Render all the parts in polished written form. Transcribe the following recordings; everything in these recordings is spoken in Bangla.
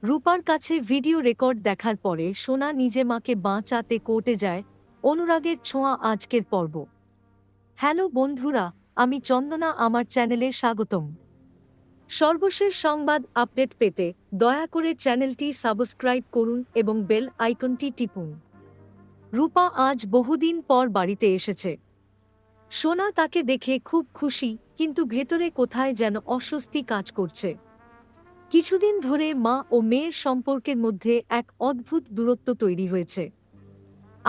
রূপার কাছে ভিডিও রেকর্ড দেখার পরে সোনা নিজে মাকে বাঁচাতে কোর্টে যায়। অনুরাগের ছোঁয়া আজকের পর্ব। হ্যালো বন্ধুরা, আমি চন্দনা, আমার চ্যানেলে স্বাগতম। সর্বশেষ সংবাদ আপডেট পেতে দয়া করে চ্যানেলটি সাবস্ক্রাইব করুন এবং বেল আইকনটি টিপুন। রূপা আজ বহুদিন পর বাড়িতে এসেছে। সোনা তাকে দেখে খুব খুশি, কিন্তু ভেতরে কোথায় যেন অস্বস্তি কাজ করছে। কিছুদিন ধরে মা ও মেয়ের সম্পর্কের মধ্যে এক অদ্ভুত দূরত্ব তৈরি হয়েছে।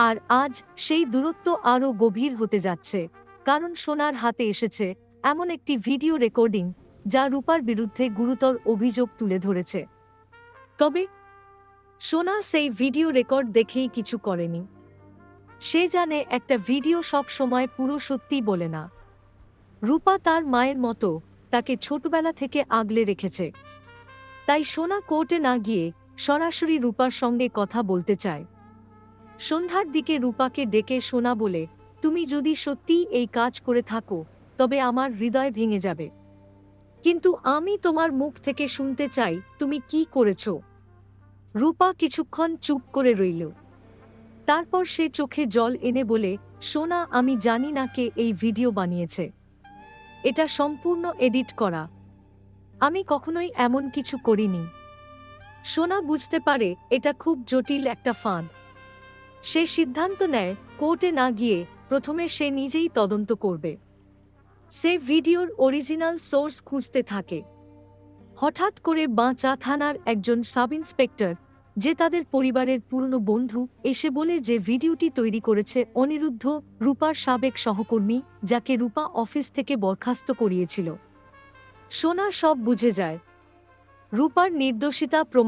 আর আজ সেই দূরত্ব আরও গভীর হতে যাচ্ছে, কারণ সোনার হাতে এসেছে এমন একটি ভিডিও রেকর্ডিং যা রূপার বিরুদ্ধে গুরুতর অভিযোগ তুলে ধরেছে। তবে সোনা সেই ভিডিও রেকর্ড দেখেই কিছু করেনি। সে জানে একটা ভিডিও সব সময় পুরো সত্যি বলে না। রূপা তার মায়ের মতো তাকে ছোটবেলা থেকে আগলে রেখেছে। তাই সোনা কোর্টে না গিয়ে সরাসরি রূপার সঙ্গে কথা বলতে চায়। সন্ধ্যার দিকে রূপাকে ডেকে সোনা বলে, তুমি যদি সত্যিই এই কাজ করে থাকো তবে আমার হৃদয় ভেঙে যাবে, কিন্তু আমি তোমার মুখ থেকে শুনতে চাই তুমি কি করেছো। রূপা কিছুক্ষণ চুপ করে রইল। তারপর সে চোখে জল এনে বলে, সোনা, আমি জানি না কে এই ভিডিও বানিয়েছে। এটা সম্পূর্ণ এডিট করা। আমি কখনোই এমন কিছু করিনি। সোনা বুঝতে পারে এটা খুব জটিল একটা ফাঁদ। সে সিদ্ধান্ত নেয় কোর্টে না গিয়ে প্রথমে সে নিজেই তদন্ত করবে। সে ভিডিওর অরিজিনাল সোর্স খুঁজতে থাকে। হঠাৎ করে বাঁচা থানার একজন সাব ইন্সপেক্টর, যে তাদের পরিবারের পুরনো বন্ধু, এসে বলে যে ভিডিওটি তৈরি করেছে অনিরুদ্ধ, রূপার সাবেক সহকর্মী, যাকে রূপা অফিস থেকে বরখাস্ত করিয়েছিল। সোনা সব বুঝে যায়। রূপার নির্দোষিতা প্রমাণ